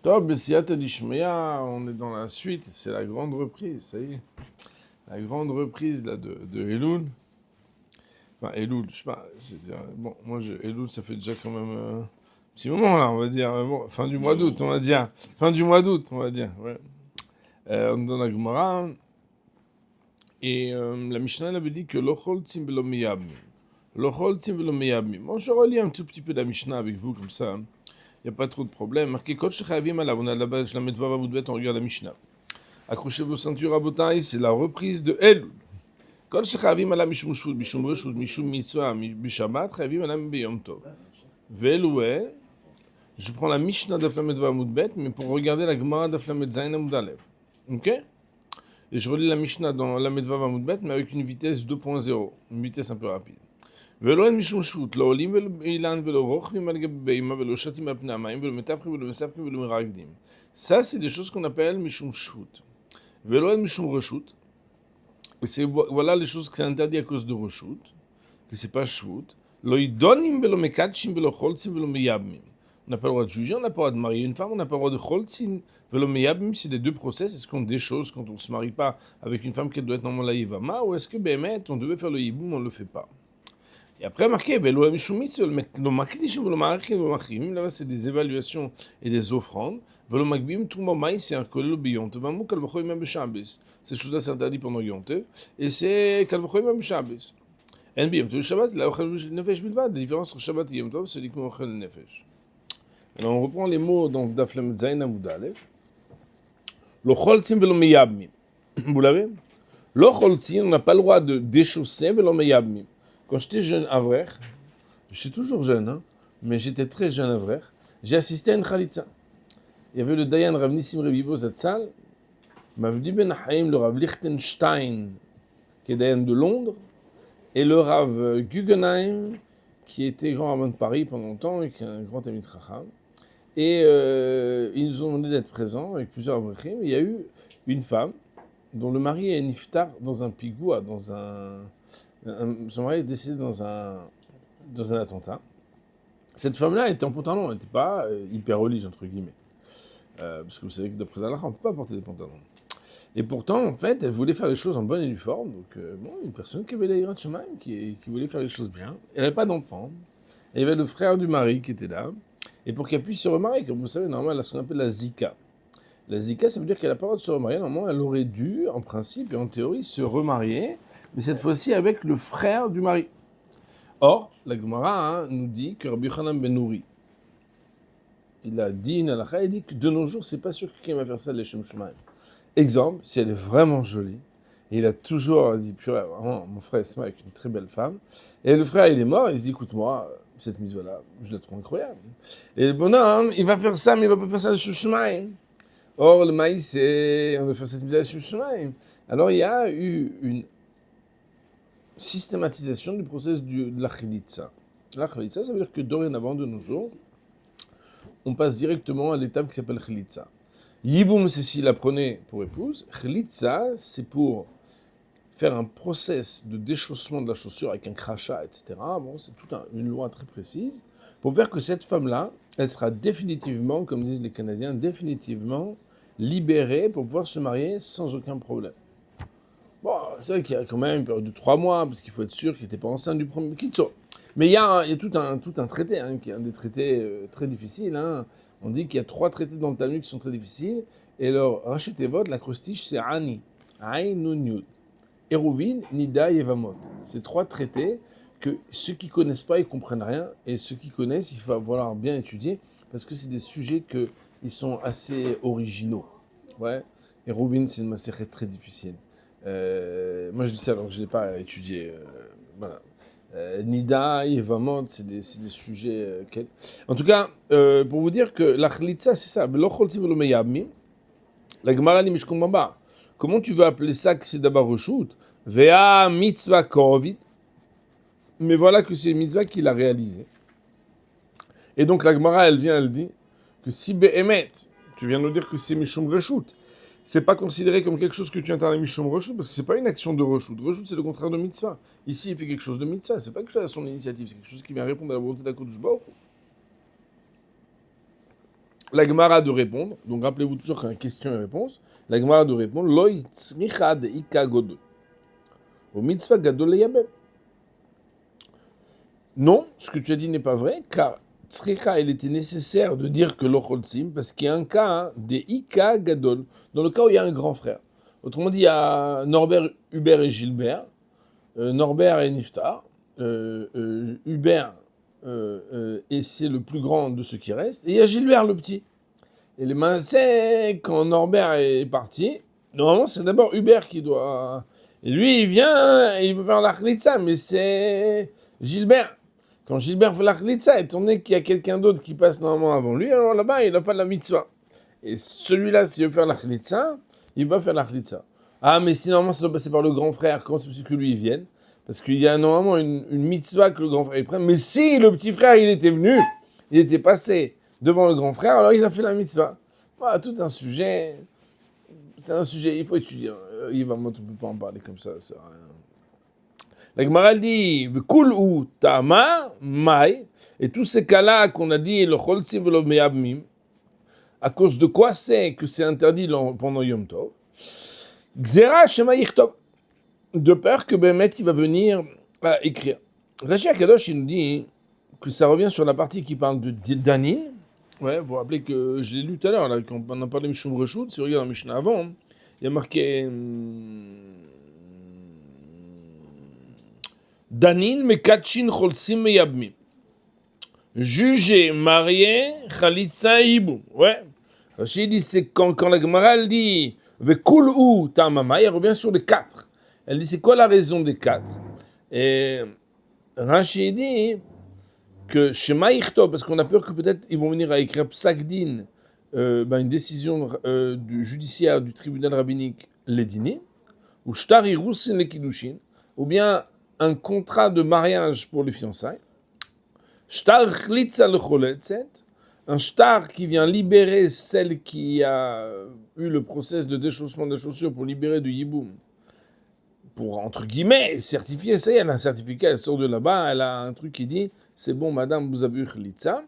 Top, Bessiyata d'Ishmaïa, on est dans la suite, c'est la grande reprise, ça y est. La grande reprise là, de Elul. Enfin, Elul, je sais pas, bon, moi, Elul, ça fait déjà quand même un petit moment là, on va dire. Bon, fin du mois d'août, on va dire. Fin du mois d'août, on va dire, ouais. On est dans la Gemara, et la Mishnah elle avait dit que l'ochol tzim velo miyabmi. L'ochol tzim velo miyabmi. Bon, je relis un tout petit peu la Mishnah avec vous, comme ça. Il n'y a pas trop de problème. Marqué Kol Shechavim Alav, on a là-bas, je la mets devant Vamoudbet, on regarde la Mishnah. Accrochez vos ceintures à Botaï, c'est la reprise de Elul. Kol Shechavim Alav Mishum Shvut, Mishum Reshut, Mishum Mitzvah, Bishabat, Chavim Alav Beyom Tov. Veloué, je prends la Mishnah de Flamet Vamoudbet, mais pour regarder la Gemara de Flamet Zayin Amoudalev. Ok? Et je relis la Mishnah dans la Medva Vamoudbet, mais avec une vitesse 2.0, une vitesse un peu rapide. ולא אין משום שבות, לא עולים באילן ולא רוכבים על גבי בהמה ולא שתים על פני המים ולא מטפחים ולא מספקים ולא מרקדים. Ça, c'est des choses qu'on appelle משום שבות. ולא אין משום רשות. Voilà les choses que c'est interdit à cause de reshut, que c'est pas shvut. לא ידונים ולא מקדשים ולא חולצים ולא מייבמים. On n'a pas le droit de juger, on n'a pas le droit de marier une femme, on n'a pas le droit de choltzin, velo meyabim, c'est les deux procès. Est-ce qu'on des choses quand on ne se marie pas avec une femme qu'elle doit être normalement la yivama, ou est-ce que bémet, on devait faire le yiboum, on ne le fait pas? Et après, marqué, là c'est des évaluations et des offrandes. Ces choses-là, c'est interdit pendant Yontev. Et c'est la différence entre Shabbat et Yom Tov, c'est uniquement Ochel Nefesh. Alors, on reprend les mots donc d'Aflam Zayin Amoud Aleph. Lo choltzim velo meyabmim. Vous l'avez? Lo choltzim, on n'a pas le droit de déchausser velo meyabmim. Quand j'étais jeune avrer, je suis toujours jeune, hein, mais j'étais très jeune avrer, j'ai assisté à une khalitza. Il y avait le Dayan Rav Nissim Revivo Zatzal, Mavdi Ben Haim, le Rav Lichtenstein, qui est Dayan de Londres, et le Rav Guggenheim, qui était grand rabbin de Paris pendant longtemps, et qui est un grand ami de Chacham. Et ils nous ont demandé d'être présents avec plusieurs avrechim. Il y a eu une femme dont le mari est niftar dans un pigoua, son mari est décédé dans un attentat. Cette femme-là était en pantalon, elle n'était pas hyper religieuse, entre guillemets. Parce que vous savez que d'après la on ne peut pas porter des pantalons. Et pourtant, en fait, elle voulait faire les choses en bonne et due forme. Donc, une personne qui avait la Yirat Shamayim, qui voulait faire les choses bien. Elle n'avait pas d'enfant. Il y avait le frère du mari qui était là. Et pour qu'elle puisse se remarier, comme vous savez, normalement, elle a ce qu'on appelle la zika. La zika, ça veut dire qu'elle n'a pas le droit de se remarier. Normalement, elle aurait dû, en principe et en théorie, se remarier, mais cette fois-ci avec le frère du mari. Or, la Gemara nous dit que Rabbi Yochanan ben Nouri, il a dit une halakha, il dit que de nos jours, c'est pas sûr que quelqu'un va faire ça, les Shem Shemaim. Exemple, si elle est vraiment jolie, et il a toujours dit, purée, vraiment, mon frère est avec une très belle femme, et le frère, il est mort, il se dit, écoute-moi, cette mise-là, je la trouve incroyable. Et le bonhomme, il va faire ça, mais il va pas faire ça le Shem Shemaim. Or, le maïs, on va faire cette mise-là le Shem Shemaim. Alors, il y a eu une systématisation du processus de la chilitza. La chilitza, ça veut dire que dorénavant, de nos jours, on passe directement à l'étape qui s'appelle chilitza. Yiboum, c'est s'il la prenait pour épouse. Chilitza, c'est pour faire un process de déchaussement de la chaussure avec un crachat, etc. Bon, c'est toute une loi très précise pour faire que cette femme-là, elle sera définitivement, comme disent les Canadiens, définitivement libérée pour pouvoir se marier sans aucun problème. Bon, c'est vrai qu'il y a quand même une période de 3 mois, parce qu'il faut être sûr qu'elle n'était pas enceinte du premier kitso. Mais il y a tout un traité, qui est un des traités très difficiles. On dit qu'il y a 3 traités dans le Talmud qui sont très difficiles. Et leur Rachetevot, l'acrostiche, c'est Ani, Aïn, Nun, Yud. Eruvin, Nida, Yevamot. C'est 3 traités que ceux qui ne connaissent pas, ils ne comprennent rien. Et ceux qui connaissent, il va falloir bien étudier, parce que c'est des sujets qui sont assez originaux. Ouais. Eruvin, c'est une masséchet très difficile. Moi, je dis ça alors que je ne l'ai pas étudié. Voilà. Nida, Yevamot, c'est des sujets... En tout cas, pour vous dire que la chlitza, c'est ça. La Gemara dit, mais je comprends pas. Comment tu veux appeler ça que c'est d'abord reshut? Vea mitzvah korovit. Mais voilà que c'est une mitzvah qu'il a réalisée. Et donc la Gemara, elle dit que si be'emet, tu viens de nous dire que c'est mishum reshut, c'est pas considéré comme quelque chose que tu interdis mishum reshut, parce que c'est pas une action de reshut. Reshut, c'est le contraire de mitzvah. Ici, il fait quelque chose de mitzvah. C'est pas quelque chose à son initiative, c'est quelque chose qui vient répondre à la volonté d'Akadosh Baruch Hu. la Gemara de répondre, donc rappelez-vous toujours qu'il y a question et réponse, la Gemara de répondre, Lo yitzricha de ika godol, au mitzvah gadol leyabem. Non, ce que tu as dit n'est pas vrai, car tzricha, il était nécessaire de dire que l'ocholtsim, parce qu'il y a un cas des ika gadol, dans le cas où il y a un grand frère. Autrement dit, il y a Norbert, Hubert et Gilbert, Norbert et Niftar, Hubert, et c'est le plus grand de ceux qui restent, et il y a Gilbert le petit. Et les Maaseh, quand Norbert est parti, normalement c'est d'abord Hubert qui doit... Et lui il vient, et il veut faire la Khlitza, mais c'est Gilbert. Quand Gilbert fait la Khlitza, étant donné qu'il y a quelqu'un d'autre qui passe normalement avant lui, alors là-bas il n'a pas de la mitzvah. Et celui-là, s'il veut faire la Khlitza, il va faire la Khlitza. Ah, mais si normalement ça doit passer par le grand frère, comment c'est possible que lui il vienne? Parce qu'il y a normalement une mitzvah que le grand frère il prenne. Mais si le petit frère il était venu, il était passé devant le grand frère, alors il a fait la mitzvah. Voilà, tout un sujet. C'est un sujet, il faut étudier. Moi, tu ne peux pas en parler comme ça, ça sert à rien. La Gemara dit, Kul ou Tama, Mai, et tous ces cas-là qu'on a dit, le Choltsim velo Meyabmim, à cause de quoi c'est que c'est interdit pendant Yom Tov? Gzera Shema Yichtov, de peur que Bémet il va venir à écrire. Rashi Akadosh, il nous dit que ça revient sur la partie qui parle de Danin. Ouais, vous vous rappelez que je l'ai lu tout à l'heure, là, quand on a parlé de Mishum Reshut, si vous regardez dans Mishnah avant, il y a marqué Danin Mekatchin Cholsim Meyabmim. Jugé, marié, Khalitsa Ibu. Ouais. Rashi dit, c'est quand la Gemara elle dit Vekul ou Tamama, elle revient sur les 4. Elle dit, c'est quoi la raison des 4? Et Rashi dit que Shema Yichtov, parce qu'on a peur que peut-être ils vont venir à écrire Psakdin, une décision du judiciaire du tribunal rabbinique Ledini, ou Shtar Irusin le Kiddushin, ou bien un contrat de mariage pour les fiançailles, Shtar Chlitza le Choletzet, un shtar qui vient libérer celle qui a eu le process de déchaussement des chaussures pour libérer du yiboum, pour, entre guillemets, certifier, ça y est, elle a un certificat, elle sort de là-bas, elle a un truc qui dit, c'est bon, madame, vous avez eu Chlitza,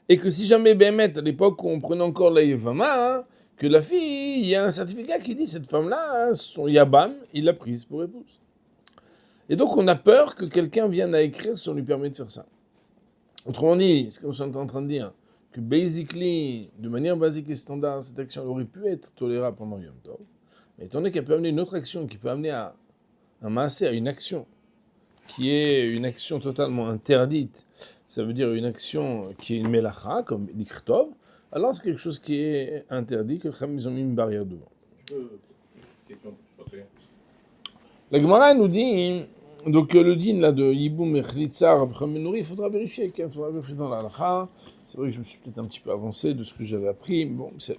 et que si jamais Bémet, à l'époque où on prenait encore la Yevama, que la fille, il y a un certificat qui dit, cette femme-là, son Yabam, il l'a prise pour épouse. Et donc on a peur que quelqu'un vienne à écrire si on lui permet de faire ça. Autrement dit, ce que nous sommes en train de dire, que basically, de manière basique et standard, cette action aurait pu être tolérable pendant Yom Tov, mais étant donné qu'elle peut amener une autre action, qui peut amener à un maasé, à une action, qui est une action totalement interdite, ça veut dire une action qui est une melacha, comme l'ikhtov, alors c'est quelque chose qui est interdit, que le Chacham, ils ont mis une barrière devant. La Gemara nous dit, donc le din là de Yiboum et Chlitza, Rabbi Chamenori, il faudra vérifier dans la halakha. C'est vrai que je me suis peut-être un petit peu avancé de ce que j'avais appris, mais bon, c'est...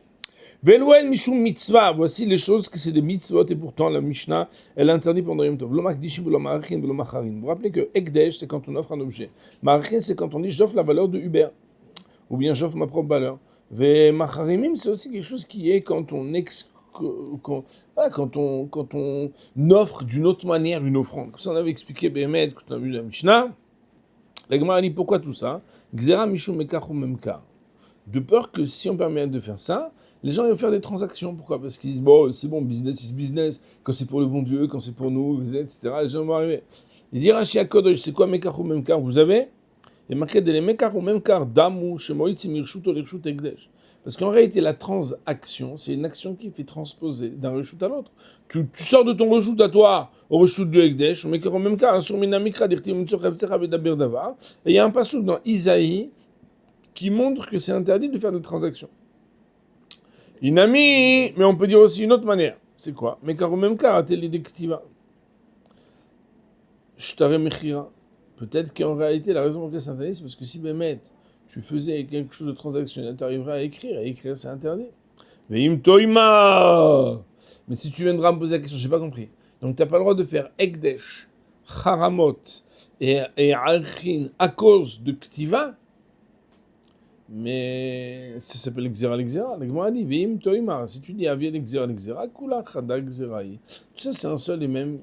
Velouen mishum mitzvah, voici les choses que c'est des mitzvot, et pourtant la Mishnah, elle interdit pendant Yom Tov. Lo makdishim, lo marachin, lo macharin. Vous vous rappelez que Ekdesh, c'est quand on offre un objet. Marachin, c'est quand on dit j'offre la valeur de Uber, ou bien j'offre ma propre valeur. Ve macharimim, c'est aussi quelque chose qui est quand on quand on offre d'une autre manière une offrande. Comme ça, on avait expliqué Béhémet, quand on a vu la Mishnah. La Gemara dit pourquoi tout ça? Gzera mishum mekach ou memkar. De peur que si on permet de faire ça, les gens vont faire des transactions. Pourquoi? Parce qu'ils disent bon, c'est bon, business is business. Quand c'est pour le bon Dieu, quand c'est pour nous, etc. Les gens vont arriver. Il dit Rashi HaKodesh, c'est quoi mekach ou memkar? Vous avez? Il y a marqué de mekach ou memkar damu shemoitzim irshut o l'irshut ekdesh. Parce qu'en réalité, la transaction, c'est une action qui fait transposer d'un reshut à l'autre. Tu sors de ton reshut à toi au reshut du Ekdesh, mais en même cas, sur Minamikra, et il y a un passage dans Isaïe qui montre que c'est interdit de faire des transactions. Inami, mais on peut dire aussi une autre manière. C'est quoi? Mais car au même cas, Shtare Mechira. Peut-être qu'en réalité, la raison pour laquelle c'est interdit, c'est parce que si Bémet, tu faisais quelque chose de transactionnel, tu arriverais à écrire, c'est interdit. Mais si tu viendras me poser la question, je n'ai pas compris. Donc tu n'as pas le droit de faire Ekdesh, Haramot et Archin à cause de Ktiva, mais ça s'appelle Xera l'Xera. La Gemara dit Veim Toima. Si tu dis Avia l'Xera l'Xera, Kula Chada Xera. Tout ça, c'est une seule et même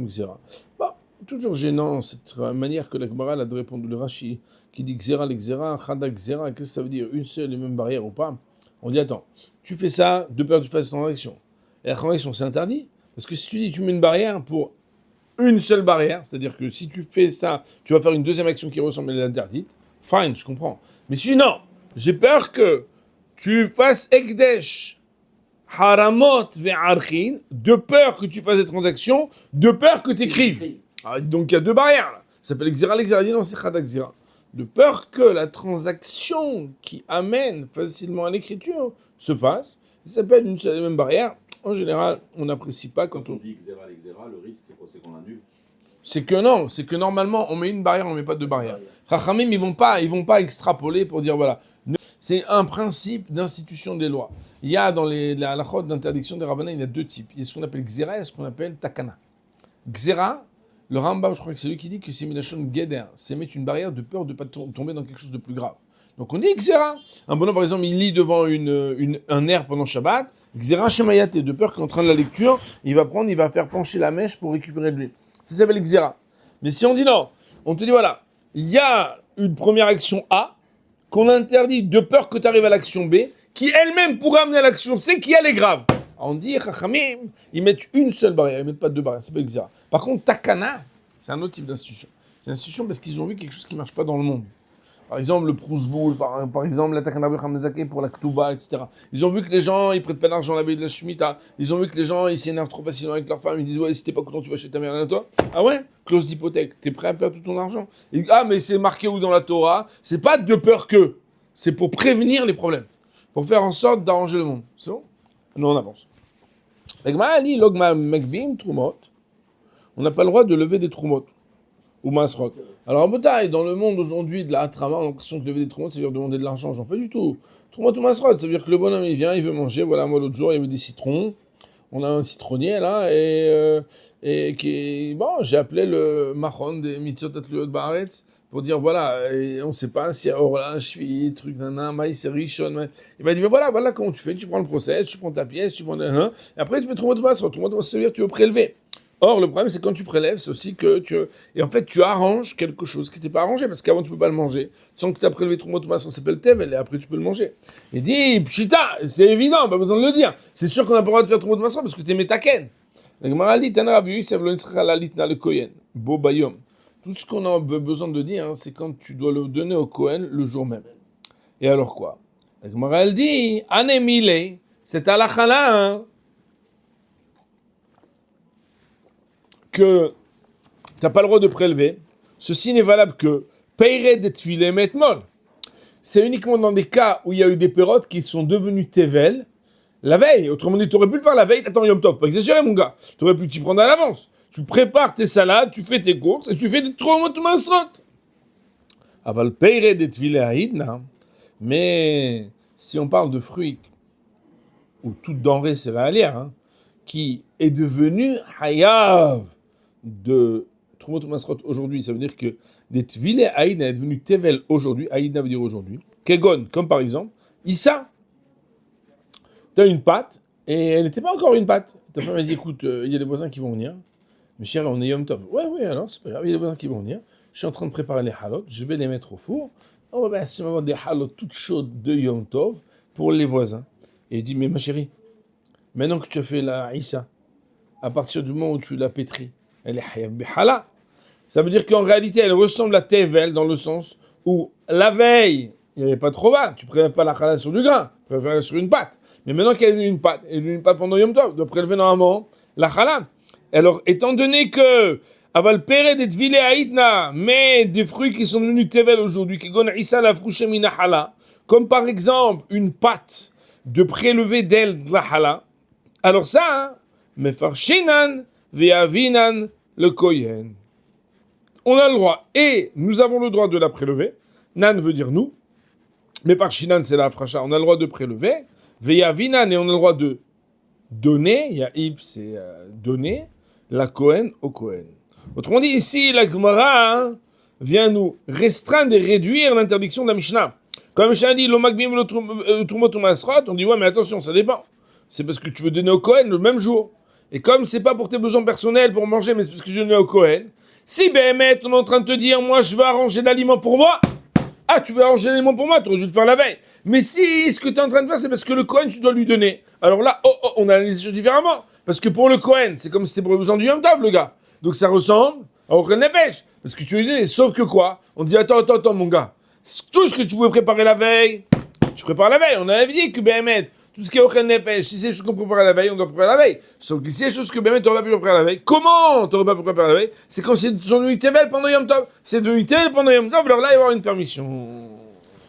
Xera. Bon, toujours gênant cette manière que la Gemara a de répondre le Rashi, qui dit Xera, l'Xera, Chada, Xera, qu'est-ce que ça veut dire? Une seule et même barrière ou pas? On dit attends, tu fais ça de peur que tu fasses cette transaction. Et la transaction, c'est interdit. Parce que si tu dis tu mets une barrière pour une seule barrière, c'est-à-dire que si tu fais ça, tu vas faire une deuxième action qui ressemble à l'interdite, fine, je comprends. Mais sinon, j'ai peur que tu fasses Ekdesh, Haramot ve'archin, de peur que tu fasses des transactions, de peur que tu écrives. Donc il y a deux barrières là. Ça s'appelle Xera, l'Xera, dit non, c'est Chada Xera. De peur que la transaction qui amène facilement à l'écriture se fasse, ça s'appelle une seule et même barrière. En général, on n'apprécie pas quand on dit Xera, l'Xera, le risque c'est qu'on annule. C'est que non, c'est que normalement on met une barrière, on met pas deux barrières. Chachamim, ils vont pas extrapoler pour dire voilà. C'est un principe d'institution des lois. Il y a dans la halachot d'interdiction des rabbinats, il y a deux types. Il y a ce qu'on appelle Xera et ce qu'on appelle Takana. Xera, le Rambam, je crois que c'est lui qui dit que c'est Milachon Geder, c'est mettre une barrière de peur de ne pas tomber dans quelque chose de plus grave. Donc on dit Xera. Un bonhomme, par exemple, il lit devant un air pendant Shabbat, Xera Shemayate, de peur qu'en train de la lecture, il va faire pencher la mèche pour récupérer de l'huile. Ça s'appelle Xera. Mais si on dit non, on te dit voilà, il y a une première action A, qu'on interdit de peur que tu arrives à l'action B, qui elle-même pourrait amener à l'action C, qui elle est grave. Alors on dit, Chachamim, ils mettent une seule barrière, ils mettent pas deux barrières, c'est pas Xera. Par contre, Takana, c'est un autre type d'institution. C'est une institution parce qu'ils ont vu quelque chose qui ne marche pas dans le monde. Par exemple, le Prousboul, par exemple, la Takana B'Chamezake pour la Ktuba, etc. Ils ont vu que les gens, ils prêtent pas d'argent la veille de la Shemitah. Ils ont vu que les gens, ils s'énervent trop facilement avec leur femme. Ils disent, ouais, si t'es pas content, tu vas chez ta mère et toi. Ah ouais? Clause d'hypothèque. T'es prêt à perdre tout ton argent? Mais c'est marqué où dans la Torah? C'est pas de peur que. C'est pour prévenir les problèmes. Pour faire en sorte d'arranger le monde. C'est bon? Nous, on avance. L'Agma dit, Logma Mekbim, Trumot. On n'a pas le droit de lever des Trumot. Ou Masrot. Alors, en bataille, dans le monde aujourd'hui de la Hatrama, on a l'impression que lever des Trumot, ça veut dire demander de l'argent. Genre, pas du tout. Trumot ou Masrot, ça veut dire que le bonhomme, il vient, il veut manger. Voilà, moi, l'autre jour, il y avait des citrons. On a un citronnier, là, et qui, bon, j'ai appelé le Mahon des Mitzot Atliot Baaretz pour dire, voilà, et on ne sait pas s'il y a Orla, Shvi, truc, nana, Maïs, Rishon. Il m'a dit, mais voilà comment tu fais. Tu prends le process, tu prends ta pièce, tu prends et après, tu fais Trumot ou Masrot. Trumot ou Masrot, ça veut dire que tu veux prélever. Or, le problème, c'est quand tu prélèves, c'est aussi que et en fait, tu arranges quelque chose qui n'était pas arrangé, parce qu'avant, tu ne peux pas le manger. Sans que tu as prélevé Trumot ou Masrot, ça s'appelle Tevel, et après, tu peux le manger. Il dit, Pshita, c'est évident, pas besoin de le dire. C'est sûr qu'on n'a pas le droit de faire Trumot ou Masrot, parce que tu es métaken. La Gemara dit, Tana Rabbi Yosef lo nitzcha la litna le Kohen, bo bayom. Tout ce qu'on a besoin de dire, c'est quand tu dois le donner au Kohen le jour même. Et alors quoi? La Gemara, elle dit, Anemile, c'est à la chala, que tu n'as pas le droit de prélever. Ceci n'est valable que Peired et Tfilé Metmol. C'est uniquement dans des cas où il y a eu des pérotes qui sont devenues Tevel la veille. Autrement dit, tu aurais pu le faire la veille, t'attends Yom Tov. Pas exagérer, mon gars. Tu aurais pu t'y prendre à l'avance. Tu prépares tes salades, tu fais tes courses et tu fais des Trumot ou Masrot. Aval Peired et Tfilé Haïdna. Mais si on parle de fruits ou toute denrée céréalière, qui est devenue Hayav de Trumot ou Masrot aujourd'hui, ça veut dire que des Tvilé Aïdna est devenu Tevel aujourd'hui, Aïdna veut dire aujourd'hui, Kegon, comme par exemple, Issa, tu as une pâte, et elle n'était pas encore une pâte. Ta femme a dit, écoute, il y a des voisins qui vont venir, mais chérie, on est Yom Tov. Ouais, alors, c'est pas grave, il y a des voisins qui vont venir, je suis en train de préparer les halot, je vais les mettre au four, on va bien avoir des halot toutes chaudes de Yom Tov pour les voisins. Et il dit, mais ma chérie, maintenant que tu as fait la Issa, à partir du moment où tu l'as pétrie, elle est hayab bihala. Ça veut dire qu'en réalité, elle ressemble à Tevel dans le sens où la veille, il n'y avait pas de chova. Tu ne prélèves pas la chala sur du grain, tu préfères sur une pâte. Mais maintenant qu'elle est une pâte, elle est une pâte pendant Yom Tov, tu dois prélever normalement la chala. Alors, étant donné que aval pere des tvile haïtna, mais des fruits qui sont devenus Tevel aujourd'hui, qui gon isa la frouche mina hala, comme par exemple une pâte de prélever d'elle de la hala, alors ça, mefarshinan ve'avinan le kohen. On a le droit, et nous avons le droit de la prélever. Nan veut dire nous, mais par Shinan, c'est la fracha. On a le droit de prélever. Veyavinan, et on a le droit de donner. Yaïf, c'est donner la Kohen au Kohen. Autrement dit, ici, la Gemara vient nous restreindre et réduire l'interdiction de la Mishnah. Quand la Mishnah dit lo magbim lo trumot ou masrot, on dit ouais, mais attention, ça dépend. C'est parce que tu veux donner au Kohen le même jour. Et comme c'est pas pour tes besoins personnels pour manger, mais c'est parce que tu veux donner au Kohen. Si Béhémet, on est en train de te dire, moi je veux arranger l'aliment pour moi, ah, tu veux arranger l'aliment pour moi, tu aurais dû le faire la veille. Mais si ce que tu es en train de faire, c'est parce que le Kohen, tu dois lui donner. Alors là, on analyse les choses différemment. Parce que pour le Kohen, c'est comme si c'était pour le besoin du Yom Tov, le gars. Donc ça ressemble à Ochel Nefesh. Parce que tu lui donnes, sauf que quoi? On dit, attends, mon gars. Tout ce que tu pouvais préparer la veille, tu prépares la veille. On avait dit que Béhémet, tout ce qui est Ochel Nefesh, si c'est des choses qu'on prépare la veille, on doit préparer la veille. Sauf que si c'est des choses que Béhémet, tu n'aurais pas pu préparer la veille, comment tu n'aurais pas pu préparer la veille? C'est quand c'est devenu Tevel pendant Yom Tov. C'est devenu Tevel pendant Yom Tov, alors là, il va y avoir une permission.